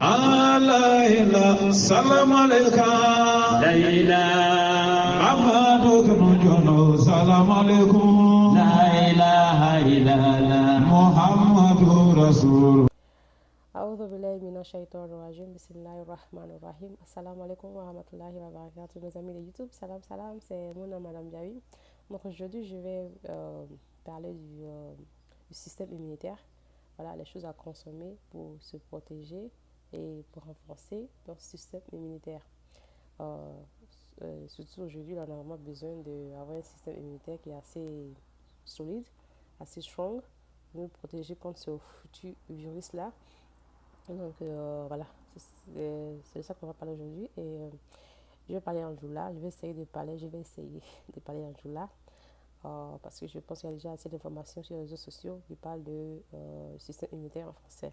Alayla salam alaikum. Layla Amadu Kunujono salam alaikum. La ilaha illallah Muhammadu Rasul. أعوذ بالله من الشيطان الرجيم بسم الله الرحمن الرحيم السلام عليكم ورحمة الله وبركاته mes amis de YouTube, salam, c'est Mouna Madame Diaby. Donc aujourd'hui je vais parler du système immunitaire, voilà les choses à consommer pour se protéger et pour renforcer notre système immunitaire. Surtout aujourd'hui, on a vraiment besoin d'avoir un système immunitaire qui est assez solide, assez strong, pour nous protéger contre ce foutu virus-là. Donc voilà, c'est de ça qu'on va parler aujourd'hui. Et je vais parler en Joula. Je vais essayer de parler en Joula. Parce que je pense qu'il y a déjà assez d'informations sur les réseaux sociaux qui parlent de système immunitaire en français.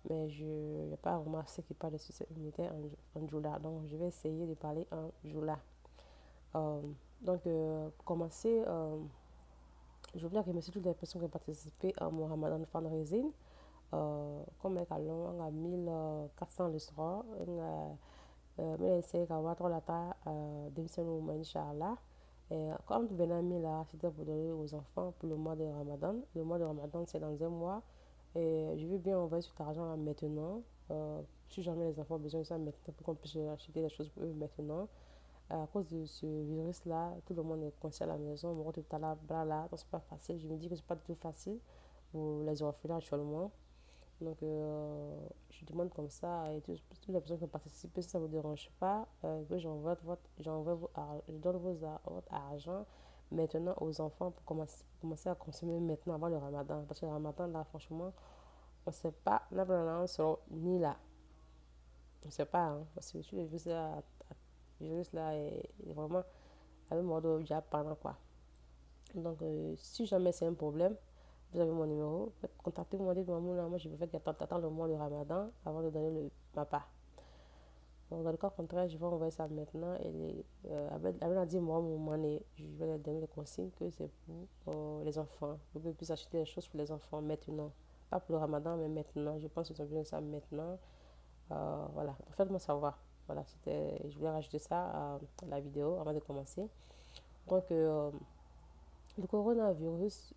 Mais je n'ai pas vraiment assez qui parlent de système immunitaire en Joula. Donc je vais essayer de parler en Joula. Pour commencer, je voulais remercier toutes les personnes qui ont participé à mon Ramadan fundraising. Comme on a 1400 le soir, on a essayé d'avoir trois latas d'émission Inch'Allah. Comme tu viens là, c'était pour donner aux enfants pour le mois de Ramadan. Le mois de Ramadan, c'est dans un mois. Et je veux bien envoyer cet argent maintenant. Si jamais les enfants ont besoin de ça maintenant, pour qu'on puisse acheter des choses pour eux maintenant. À cause de ce virus-là, tout le monde est coincé à la maison. Mon tout à là, donc c'est pas facile. Je me dis que c'est pas du tout facile pour les orphelins actuellement. Donc, je demande comme ça et toutes les personnes qui ont participé, si ça ne vous dérange pas, que je donne votre argent maintenant aux enfants pour commencer à consommer maintenant avant le ramadan. Parce que le ramadan, là, franchement, on ne sait pas, là, on sera ni là. On ne sait pas, hein, parce que le virus là est vraiment à un mode Japon, quoi. Donc, si jamais c'est un problème, vous avez mon numéro, contactez-moi, dites-moi, moi je vais faire attendre le mois de Ramadan avant de donner ma part. Donc, dans le cas contraire, je vais envoyer ça maintenant et avec la dit, moi, je vais leur donner les consignes que c'est pour les enfants, pour qu'ils puissent acheter des choses pour les enfants maintenant. Pas pour le Ramadan, mais maintenant. Je pense qu'ils ont besoin de ça maintenant. Voilà, faites-moi savoir. Voilà, je voulais rajouter ça à la vidéo avant de commencer. Donc, le coronavirus,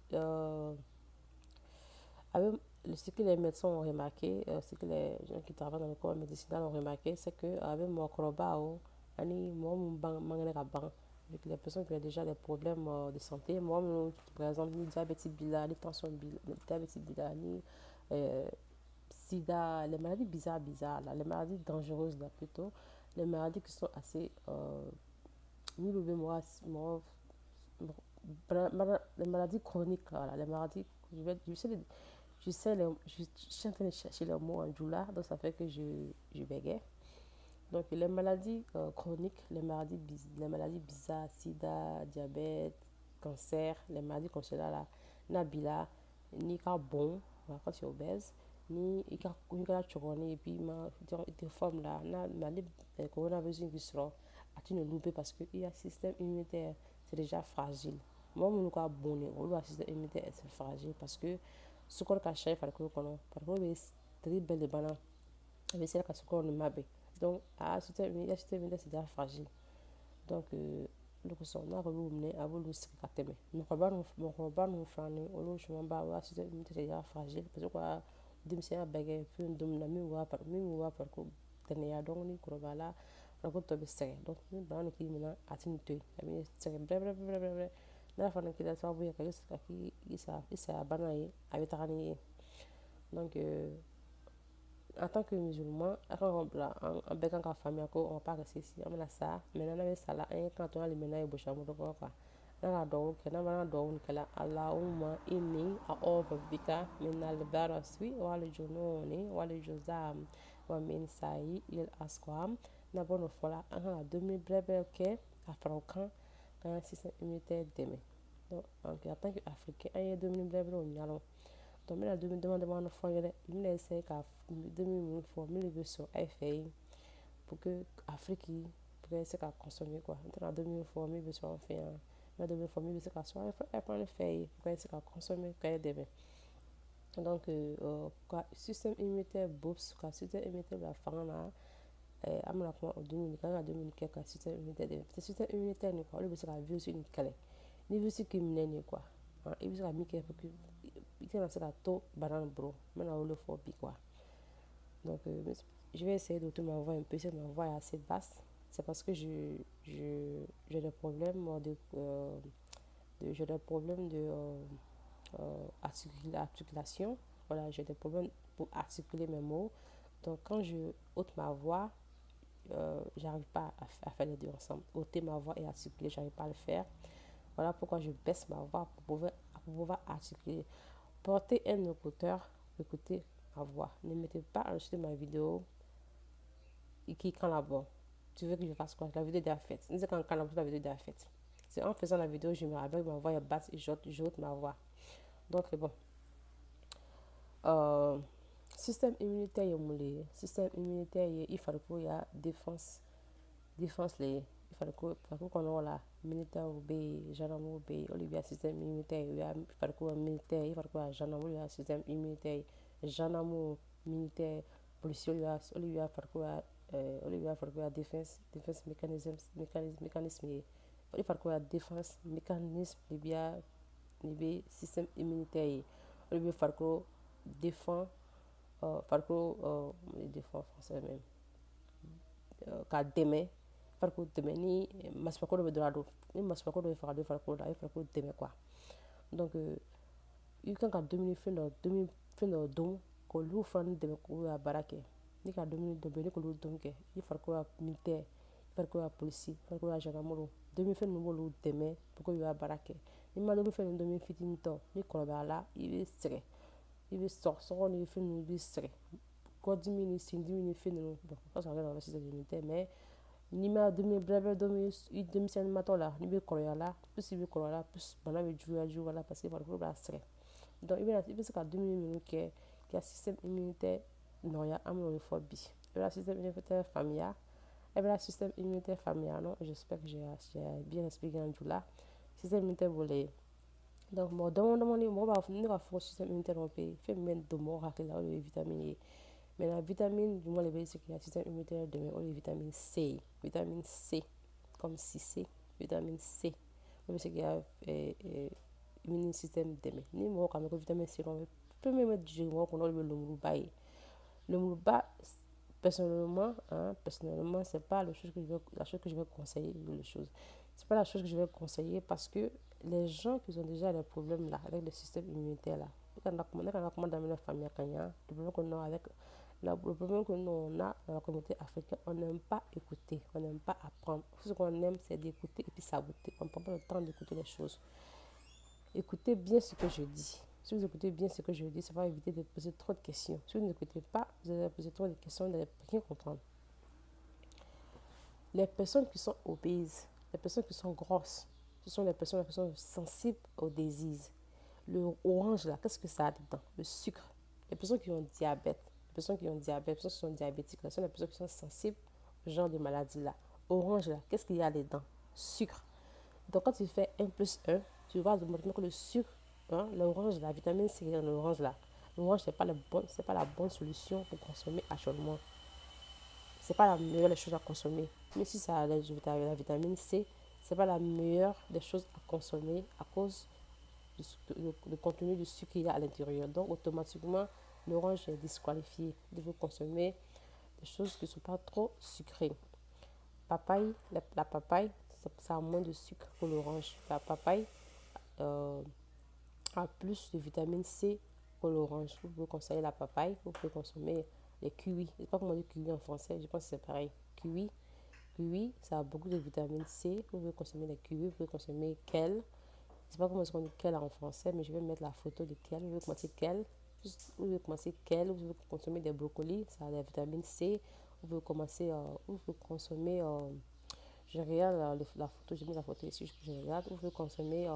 ce que les médecins ont remarqué, ce que les gens qui travaillent dans le corps médicinal ont remarqué, c'est qu'avec mon chroba, avec les personnes qui ont déjà des problèmes de santé, moi, par exemple, le diabète bila, la tension bila, le diabète bila, sida, les maladies bizarres, là, les maladies dangereuses, là, plutôt, les maladies qui sont assez, les maladies chroniques, voilà, les maladies, je suis en train de chercher le mot en joula, donc ça fait que je bégaye. Donc les maladies chroniques, les maladies bizarres, sida, diabète, cancer, les maladies comme cela là, nabila, ni bon, quand tu es obèse, ni quand tu es et puis des formes là, le coronavirus qui sera, tu ne loupes parce que il y a un système immunitaire, c'est déjà fragile. Moi, je suis bon, on a système immunitaire, c'est fragile parce que ce qu'on a fait, par contre, c'est très belle banane, mais c'est là que ce qu'on a fait. Donc, le système immunitaire, c'est déjà fragile. Donc, le son na ko lumne abulu sikateme mo ko ba no fane olo shuma ba wa système immunitaire déjà fragile parce que quoi dimse a bege fi ndum na mi wa par ko tene ya donc ni ko bala ko to be sere donc ni ba no ki mina atini to ami sere bre na fa na ki da sabu ya ka ki isa bana yi abi takani donc en tant que musulman, quand on bec en famille, on pas rester ici, on a ça, maintenant on a ça là, quand on a les ménages au chameau de quoi. On a donc, on a donc que la Allahumma inni a'udhu bika min al-barasi wal jununi wal juzam wa min sa'i il asqam. Na bonne fois on a 2000 brèves que africain quand un système immunitaire demain. Donc en tant qu'Africain, il y a 2000 brèves au nyalo. Donc, je me demande de essayer qu'à 2000 fois, 1000 sur FAI pour que l'Afrique puisse consommer quoi. Dans 2000 fois, 1000 sur FAI, 2000 fois, 1000 sur FAI pour essayer de consommer quoi demain. Donc, quoi, système immunitaire boost, quoi, système immunitaire la fin là, amna kuma o dumuni kan ka dumuni kɛ ka système immunitaire de parce que système immunitaire ni quoi olu bɛ se ka virus ni kɛlɛ ni virus k'i minɛ ni quoi i bɛ se ka min kɛ pour que i kana se ka to bana nin bolo n bɛna olu fɔ bi quoi donc je vais essayer de te m'envoyer un peu cette m'envoie est assez basse c'est parce que j'ai des problèmes j'ai des problèmes de articulation. Voilà, j'ai des problèmes pour articuler mes mots. Donc, quand je ôte ma voix, j'arrive pas à faire les deux ensemble. Ôter ma voix et articuler, j'arrive pas à le faire. Voilà pourquoi je baisse ma voix pour pouvoir articuler. Portez un écouteur, écoutez ma voix. Ne mettez pas enregistrer ma vidéo et qui quand la voix. Tu veux que je fasse quoi? La vidéo est déjà faite. C'est quand la vidéo est déjà faite. C'est en faisant la vidéo, je me rappelle, ma voix est basse et j'ôte ma voix. Donc, bon. Système immunitaire ye mun le système immunitaire ye i farikolo ya défense le i farikolo kɔnɔ la militaire bɛ yen gendarmew bɛ yen olu bɛ système immunitaire o y'a farikolo militaire i farikolo ya gendarme olu y'a système immunitaire gendarmew militaire policiers olu y'a farikolo ya olu y'a farikolo ya défense mécanisme ye i farikolo ya défense mécanisme de bɛ système immunitaire ye olu bɛ farikolo défend farikolo défend français même k'a dɛmɛ farikolo dɛmɛ ni masakɛ dɔ bɛ dɔrɔn a don ni masakɛ dɔ bɛ faga don farikolo la a ye farikolo dɛmɛ quoi donc i kan ka dumuni fɛn dɔ dun k'olu fana dɛmɛ k'olu ka baara kɛ ni ka dumuni dɔ bɛ yen ni k'olu dun kɛ i farikolo ya militaire i farikolo ya polisi i farikolo ya gendarmerie dumuni fɛn ninnu b'olu dɛmɛ pour que u ka baara kɛ ni ma dumuni fɛn ninnu dumuni fitinin tɔ ni kɔrɔbayara la i bɛ sɛgɛn i bɛ sɔgɔsɔgɔ ni fɛn ninnu i bɛ sɛgɛn kɔdimi ni sindimi ni fɛn ninnu bon o ka sɔrɔ a bɛ système immunitaire mais n'i ma dumuni bɛrɛ dumuni i denmisɛnninmatɔ la n'i bɛ kɔrɔbaya la plus i bɛ kɔrɔbaya la plus bana bɛ juguya la parce que farikolo b'a sɛgɛn donc i bɛ se ka dumuni minnu kɛ k'i ka système immunitaire nɔgɔya an bɛ o de fɔ bi i bɛ système immunitaire faamuya système immunitaire faamuya non j'espère que j'ai bien expliqué en jula système immunitaire bolo donc mɔgɔ damadamani mɔgɔ b'a fɔ ne ka fɔ système immunitaire dɔ bɛ yen fɛn min bɛ don mɔgɔ hakili la o de ye vitamine ye maintenant vitamine jumɛn de bɛ se k'i ka système immunitaire dɛmɛ o de ye vitamine C vitamine C comme C vitamine C o bɛ se k'i ka immune système dɛmɛ ni mɔgɔ kan bɛ ko vitamine C dɔrɔn fɛn min bɛ jigin mɔgɔ kɔnɔ o de bɛ lemuruba ye lemuruba personnellement c'est pas la chose que je vais conseiller c'est pas la chose que je vais conseiller parce que les gens qui ont déjà des problèmes là avec le système immunitaire là le problème que nous on a dans la communauté africaine, on n'aime pas écouter, on n'aime pas apprendre. Ce qu'on aime, c'est d'écouter et puis saboter. On ne prend pas le temps d'écouter les choses. Écoutez bien ce que je dis. Si vous écoutez bien ce que je dis, ça va éviter de poser trop de questions. Si vous n'écoutez pas, vous allez poser trop de questions, vous n'allez rien comprendre. Les personnes qui sont obèses, les personnes qui sont grosses, ce sont les personnes qui sont sensibles aux désirs. Le orange là, qu'est-ce que ça a dedans? Le sucre. Les personnes qui ont diabète, les personnes qui sont diabétiques, là, ce sont les personnes qui sont sensibles au genre de maladie là. Orange là, qu'est-ce qu'il y a dedans? Sucre. Donc quand tu fais 1 plus 1, tu vois automatiquement que le sucre, hein, l'orange, la vitamine C dans l'orange là, l'orange c'est pas la bonne solution pour consommer actuellement. C'est pas la meilleure des choses à consommer. Mais si ça a la vitamine C, c'est pas la meilleure des choses à consommer à cause du contenu du sucre qu'il y a à l'intérieur. Donc automatiquement, l'orange est disqualifié. Il faut consommer des choses qui ne sont pas trop sucrées. Papaye, la papaye, ça a moins de sucre que l'orange. La papaye a plus de vitamine C que l'orange. Vous pouvez consommer la papaye, vous pouvez consommer les kiwis. Je ne sais pas comment on dit kiwi en français, je pense que c'est pareil. Kiwi, ça a beaucoup de vitamine C. Vous pouvez consommer les kiwis, vous pouvez consommer kale. Je ne sais pas comment on dit kale en français, mais je vais mettre la photo de kale. Vous pouvez commencer kale. Vous pouvez consommer des brocolis, ça a la vitamine C. Vous pouvez consommer, je regarde la photo, j'ai mis la photo ici, je regarde. Vous pouvez consommer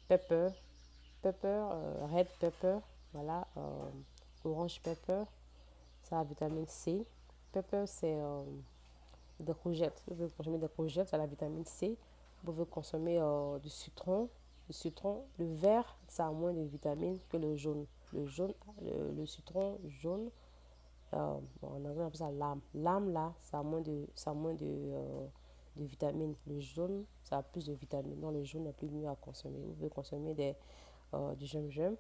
pepper, red pepper, voilà, orange pepper, ça a la vitamine C. Pepper, c'est des courgettes. Vous pouvez consommer des courgettes, ça a la vitamine C. Vous pouvez consommer du citron. Le vert, ça a moins de vitamines que le jaune. le jaune, le citron jaune, bon, en anglais on appelle ça lime. Lime là, ça a moins de vitamines. Le jaune, ça a plus de vitamines. Donc le jaune est plus mieux à consommer. Vous pouvez consommer du gingembre.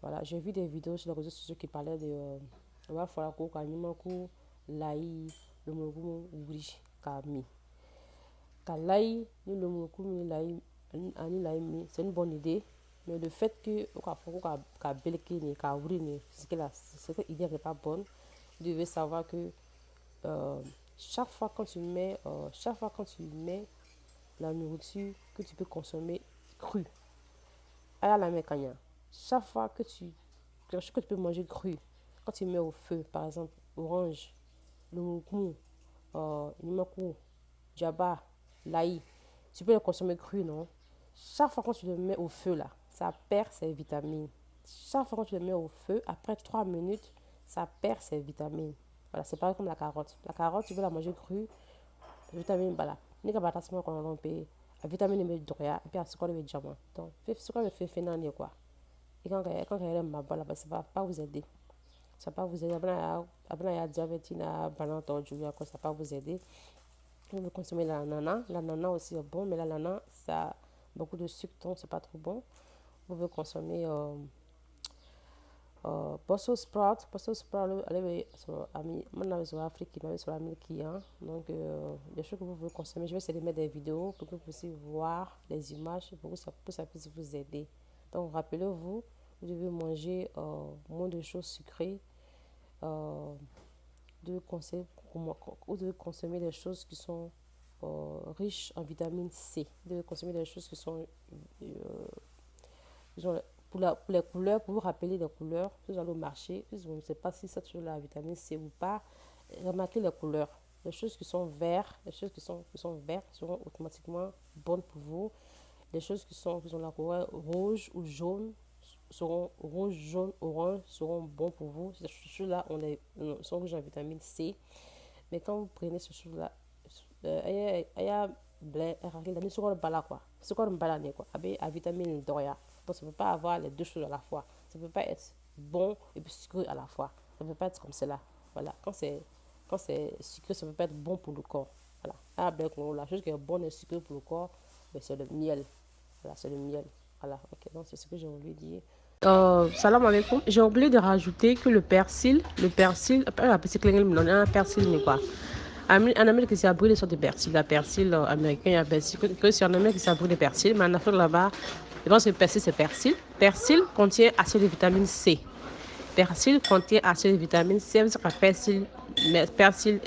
Voilà, j'ai vu des vidéos sur les réseaux sociaux qui parlaient de voilà, voilà, quoi, l'ail, le mogoum, oubli, kami. L'ail, le mogoum, l'ail, c'est une bonne idée. Mais le fait que cette idée n'est pas bonne. Vous devez savoir que chaque fois quand tu mets la nourriture que tu peux consommer crue, à la mécanique, chaque fois que tu peux manger cru, quand tu mets au feu, par exemple, orange, le moukou, nimakou, djaba, l'ail, tu peux le consommer cru, non? Chaque fois que tu le mets au feu, là, ça perd ses vitamines. Chaque fois que tu le mets au feu, après 3 minutes, ça perd ses vitamines. Voilà, c'est pareil comme la carotte. La carotte, tu peux la manger crue, vitamine, voilà. Ni ka bata sima kono rompe, la vitamine me doya, et puis à ce qu'on le diamant. Donc, ce qu'on le fait finir quoi. Et quand il y a ma balle, ça va pas vous aider. Ça va pas vous aider. Après, il y a diabète, il y a banane, ça va pas vous aider. Vous pouvez consommer l'ananas. L'ananas aussi est bon, mais l'ananas, ça a beaucoup de sucre, donc c'est pas trop bon. Vous pouvez consommer Brussels sprout. Brussels sprout, allez, maintenant, sur l'Afrique, il m'a sur l'Amérique. Donc, les choses que vous pouvez consommer, je vais essayer de mettre des vidéos pour que vous puissiez voir les images, pour que ça puisse vous aider. Donc, rappelez-vous, vous devez manger moins de choses sucrées. Vous devez consommer des choses qui sont riches en vitamine C. Vous devez consommer des choses qui sont pour les couleurs, pour vous rappeler les couleurs. Si vous allez au marché, vous ne savez pas si c'est sur la vitamine C ou pas, remarquez les couleurs. Les choses qui sont vertes, seront automatiquement bonnes pour vous. Les choses qui sont la couleur rouge ou jaune seront rouge, jaune, orange seront bons pour vous. Ces choses-là sont riches en vitamine C. Mais quand vous prenez ces choses-là, il y a la vitamine doya. Donc ça ne peut pas avoir les deux choses à la fois. Ça ne peut pas être bon et puis sucré à la fois. Ça ne peut pas être comme cela. Voilà. Quand c'est sucré, ça ne peut pas être bon pour le corps. Voilà. La chose qui est bonne et sucrée pour le corps, c'est le miel. Voilà, c'est le miel. Voilà, ok, donc c'est ce que j'ai voulu dire. Salam alaikum. J'ai oublié de rajouter que le persil, un persil, mais quoi. En Amérique, c'est brûlé sur des persils. La persil américain, il y a persil. Que c'est en Amérique, c'est brûlé persil. Mais en Afrique, là-bas, je pense que persil, c'est persil. Persil contient assez de vitamine C. Persil contient assez de vitamine C. Persil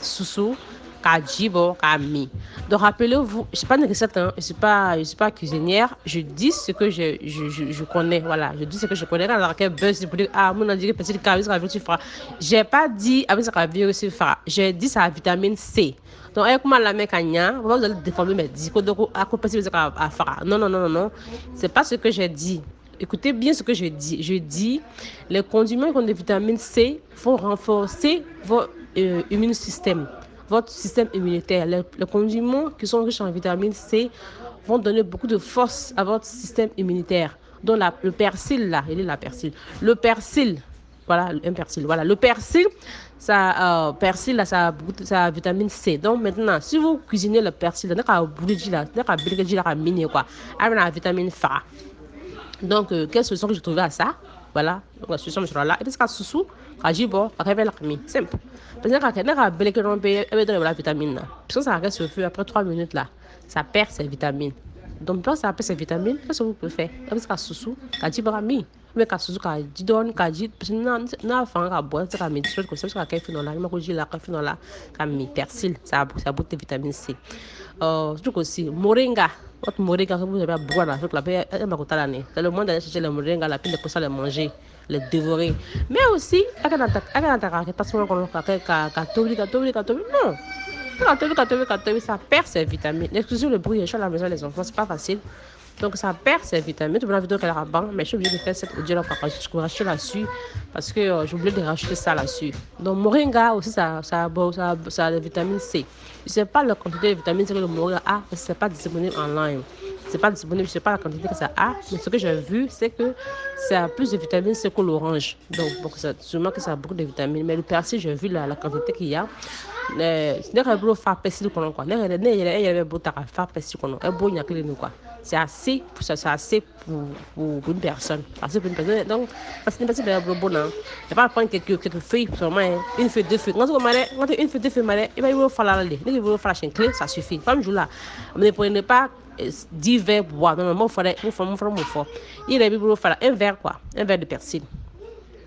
sous Kajibo, Kami. Donc rappelez-vous, je ne suis pas une recette, je suis pas cuisinière, je dis ce que je connais, voilà, je dis ce que je connais. Dans laquelle buzz pour dire mon indiqué petit Kavi, ça va faire. J'ai pas dit avec ça va aussi faire. J'ai dit ça a vitamine C. Donc avec moi la mécania, vous allez déformer mes discours donc à quoi ça va faire. Non, c'est pas ce que j'ai dit. Écoutez bien ce que je dis. Je dis les condiments qui ont des vitamines C vont renforcer votre immune système. Votre système immunitaire. Les condiments qui sont riches en vitamine C vont donner beaucoup de force à votre système immunitaire. Donc le persil là, il est la persil. Le persil, voilà, un persil. Voilà, le persil, ça a vitamine C. Donc maintenant, si vous cuisinez le persil, vous avez la vitamine F. Donc, quelle solution que j'ai trouvé à ça? Voilà, donc la solution est là. Et puis, c'est sous Kajibo, révèle la simple. Parce que la vitamine. Parce que ça reste au feu après 3 minutes là. Ça perd ses vitamines. Donc, quand ça perd ses vitamines, qu'est-ce que vous pouvez faire? Parce que sous Kajibo, mais quand sous Kajidon, Kajid, parce que n'a pas un bois, c'est comme des choses comme ça, parce que la il m'a dit la café dans la comme persil, ça a beaucoup de vitamine C. Surtout aussi moringa. Votre moringa, vous avez boire la toute la paix, elle m'a coûté l'année. C'est le moment d'aller chercher le moringa, la pile de ça, le manger, le dévorer. Mais aussi, non. Ça perd ses vitamines. Excusez le bruit, je suis à la maison, les enfants, c'est pas facile. Donc ça perd ses vitamines. Tu vois la vidéo qu'elle rabat, mais je suis obligée de faire cette audio là pour racheter là-dessus parce que j'ai oublié de racheter ça là-dessus. Donc moringa aussi ça a la vitamine C. Je sais pas la quantité de vitamine C que le moringa a, parce que c'est pas disponible en ligne. c'est pas disponible, je sais pas la quantité que ça a, mais ce que j'ai vu, c'est que ça a plus de vitamines C que l'orange. Donc, sûrement que ça a beaucoup de vitamines. Mais le persil, j'ai vu la quantité qu'il y a. Ce n'est pas faire persil quoi. Il y avait beau faire persil quoi. Et beau, il y a que les quoi. C'est assez pour une personne. Assez pour une personne. Donc, parce que c'est pas bon. Il ne faut pas prendre quelques feuilles, seulement une feuille, deux feuilles. Quand on une feuille, deux feuilles, il va falloir aller. Il va falloir clé, ça suffit. Comme je là, ne prenez pas 10 verres pour boire. Non, moi, il faut fort. Il va falloir un verre quoi. Un verre de persil.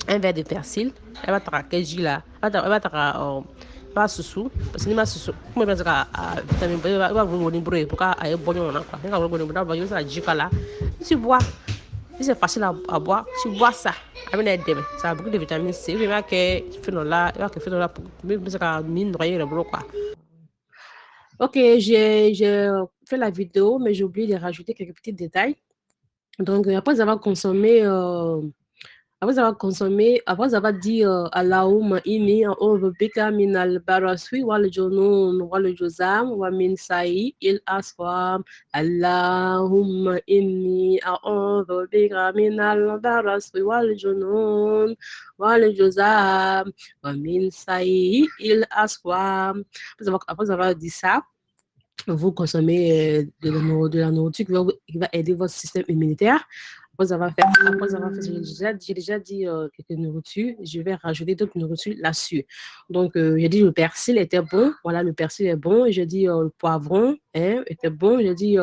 Un verre de persil. Elle va t'avoir quel jus là. Elle va t'avoir pas sous parce que ni ma sous comment pense que vitamine B va vous ni brûler pour qu'à bon on a quoi. Quand vous bon on va ça jika là. Tu bois. C'est facile à boire. Tu bois ça. Avec les demi. Ça a beaucoup de vitamine C. Il va que phénol là, il va que phénol là pour parce que mine noyer le bro quoi. OK, j'ai fait la vidéo mais j'ai oublié de rajouter quelques petits détails. Donc après avoir consommé après avoir dit Allahumma inni a'udhu bika min al-baraswi wal junun wal juzam wa min sa'i il aswam. Allahumma inni a'udhu bika min al-baraswi wal junun wal juzam wa min sa'i il aswam. Après avoir dit ça, vous consommez de la nourriture qui va aider votre système immunitaire. Après avoir fait, j'ai déjà dit quelques nourritures, je vais rajouter d'autres nourritures là-dessus. Donc, j'ai dit le persil était bon. Voilà, le persil est bon. J'ai dit le poivron était bon. J'ai dit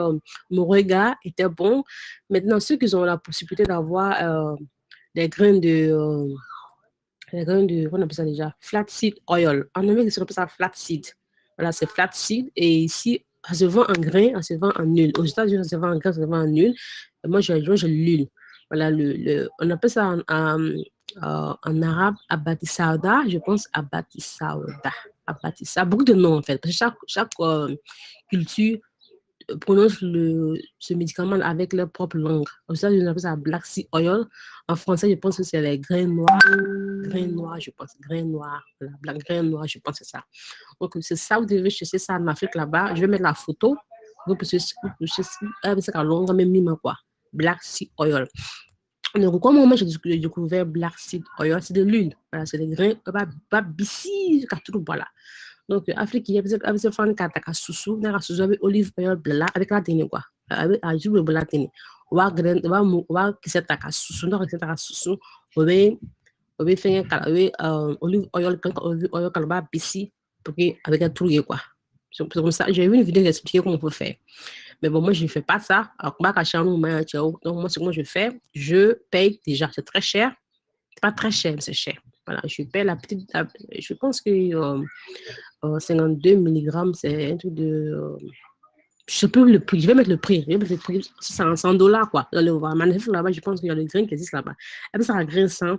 moringa était bon. Maintenant, ceux qui ont la possibilité d'avoir des graines de, comment on appelle ça déjà? Flaxseed oil. En anglais, on appelle ça flaxseed. Voilà, c'est flaxseed. Et ici, ça se vend en grains, ça se vend en huile. Aux États-Unis, ça se vend en grains, ça se vend en huile. Et moi, j'ai l'huile. Voilà, on appelle ça en arabe abatisauda, je pense abatisauda. Beaucoup de noms en fait. Parce que chaque culture prononce ce médicament avec leur propre langue. Aux États-Unis, on appelle ça black sea oil. En français, je pense que c'est les grains noirs. Grains noirs, je pense. Grains noirs. Voilà, grains noirs, je pense que c'est ça. Donc, c'est ça, vous devez chercher ça en Afrique là-bas. Je vais mettre la photo. Vous pouvez chercher ça longue, même quoi. Black sea oil. Donc, comment moi j'ai découvert black seed oil, c'est de l'huile. Voilà, c'est des grains, pas bissi, tout voilà. Donc, Afrique, il y a des gens qui ont sous avec olive oil blanc avec la télé quoi. Avec la jupe de la télé. On va grain, on va qui s'est à sous, donc qui s'est à sous, on va faire olive oil quand olive oil quand on va bissi pour avec un truc quoi. C'est comme ça, j'ai vu une vidéo qui explique comment on peut faire. Mais bon, moi, je ne fais pas ça. Alors, donc, moi, ce que moi, je fais, je paye déjà. C'est très cher. C'est pas très cher, mais c'est cher. Voilà, je paye je pense que 52 mg, c'est un truc de... je peux le prix, je vais mettre le prix. C'est $100, quoi. Dans le manufacture là-bas, je pense qu'il y a des grains qui existent là-bas. Et puis, ça a grain 100.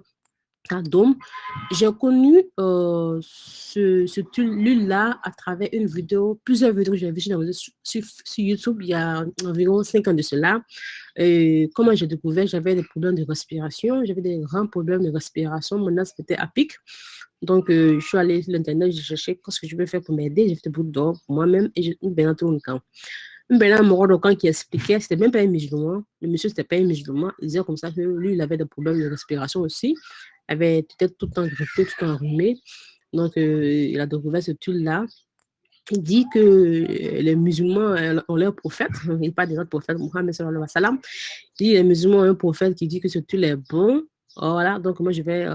Donc, j'ai connu l'huile-là à travers une vidéo, plusieurs vidéos que j'ai vues sur YouTube il y a environ 5 ans de cela. Et comment j'ai découvert, j'avais des problèmes de respiration, j'avais des grands problèmes de respiration, mon asthme était à pic. Donc, je suis allée sur l'internet, j'ai cherché ce que je peux faire pour m'aider, j'ai fait beaucoup d'or pour moi-même et j'ai une belle entour de camp. Un mort camp qui expliquait, c'était même pas un musulman, le monsieur c'était pas un musulman, il disait comme ça que lui, il avait des problèmes de respiration aussi. Avait peut-être tout le temps grippé, tout le temps enrhumé. Donc, il a découvert ce tuile-là. Il dit que les musulmans ont leur prophète. Il parle des autres prophètes, Mohammed sallallahu alayhi wa sallam. Il dit les musulmans ont un prophète qui dit que ce tuile est bon. Voilà, donc moi je vais.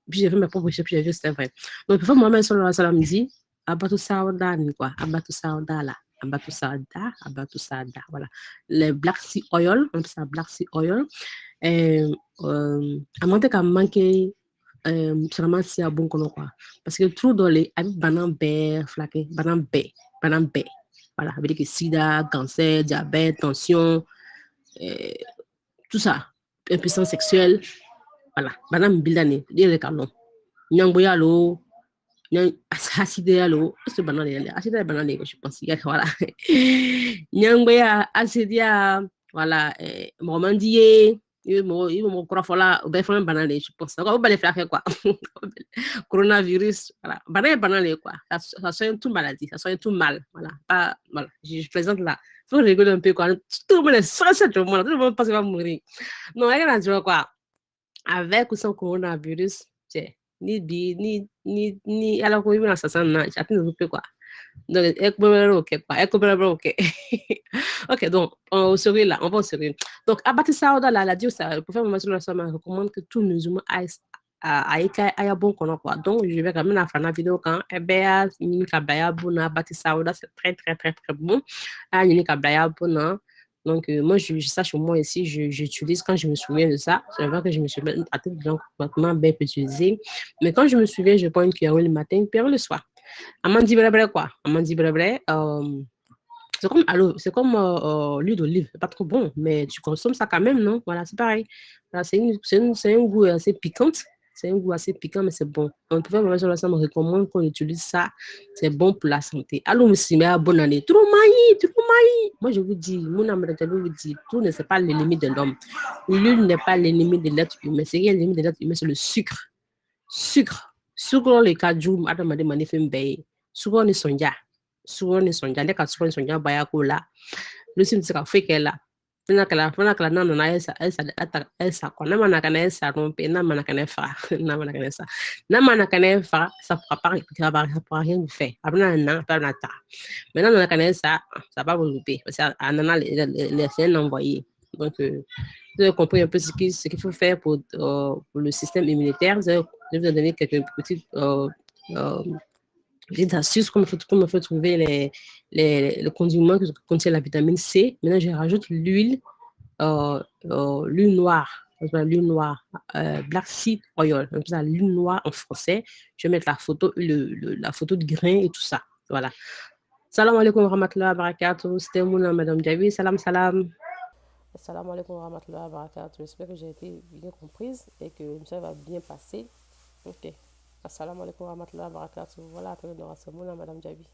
Puis j'ai fait mes propres recherches, puis j'ai vu que c'était vrai. Donc, le prophète Mohammed sallallahu alayhi wa sallam dit Abatu Saouda, quoi. Abatu Saouda, là. Abatu Saouda, voilà. Les black sea oil, on appelle ça black sea oil. Amante ka manqué vraiment si à bon qu'on quoi parce que tout dans les banane baie flaqué banane baie voilà avec que sida cancer diabète tension tout ça impuissance sexuelle voilà banane bildane les canon nyangboya lo acide lo c'est banane acide banane je pense voilà nyangboya acide voilà mormandier il me croit là, ben faut banal, je pense. Quoi, vous allez faire quoi? Coronavirus, voilà. Banal quoi. Ça soigne tout maladie, ça soigne tout mal, voilà. Pas, voilà. Je plaisante là. Faut que je rigole un peu quoi. Tout le monde est stressé, tout le monde pense qu'il va mourir. Non, regarde, tu vois quoi? Avec ou sans coronavirus, c'est ni alors qu'on est dans ça, j'attends un peu quoi. Donc, ok. Ok, donc, on serait là, on va au sérieux. Donc, à partir de ça, la Dieu, ça, pour faire ma mention, ça me recommande que tout musulman aille bon qu'on quoi. Donc, je vais quand même faire une vidéo quand, eh bien, une kabaya bona, bâti ça, c'est très bon. Ah, une kabaya bona. Donc, moi, je sache au moins ici, j'utilise quand je me souviens de ça. C'est vrai que je me souviens à tout blanc, complètement bien utiliser. Mais quand je me souviens, je prends une cuillère le matin, une cuillère le soir. Amandi Brebre, quoi. Amandi Brebre, c'est comme l'huile d'olive, c'est pas trop bon, mais tu consommes ça quand même, non? Voilà, c'est pareil. Voilà, c'est un goût assez piquant. C'est un goût assez piquant, mais c'est bon. On peut faire ça me recommande qu'on utilise ça. C'est bon pour la santé. Allô, monsieur, mais bonne année. Trop maï. Moi, je vous dis, mon âme de vous dit, tout ne c'est pas l'ennemi de l'homme. L'huile n'est pas l'ennemi de l'être humain. C'est rien l'ennemi de l'être humain, c'est le sucre. Sucre le kaju adamade manifin bay sucre ni sonja ne ka sucre ni sonja baya ko la lo sim sika feke la fena kala na na esa ko na mana kana esa rompe na mana kana fa na mana kana esa na mana kana fa ça pourra rien faire abna na pa na ta mais na mana kana esa ça va vous louper parce que anana les scènes envoyées donc vous avez compris un peu ce qu'il faut faire pour le système immunitaire. Je vais vous donner quelques petites astuces comme il faut trouver les condiments qui contiennent la vitamine C. Maintenant, je rajoute l'huile noire. L'huile noire, black seed oil, l'huile noire en français. Je vais mettre la photo, la photo de grain et tout ça. Voilà. Salam alaikum wa rahmatullahi wa barakatuh. C'était Mouna, Madame Javi. Salam. Assalamu alaikum wa rahmatullahi wa barakatuh. J'espère que j'ai été bien comprise et que ça va bien passer. Ok. Assalamu alaikum wa rahmatullahi wa barakatuh. Voilà, après, on aura ce mot là, Madame Jabi.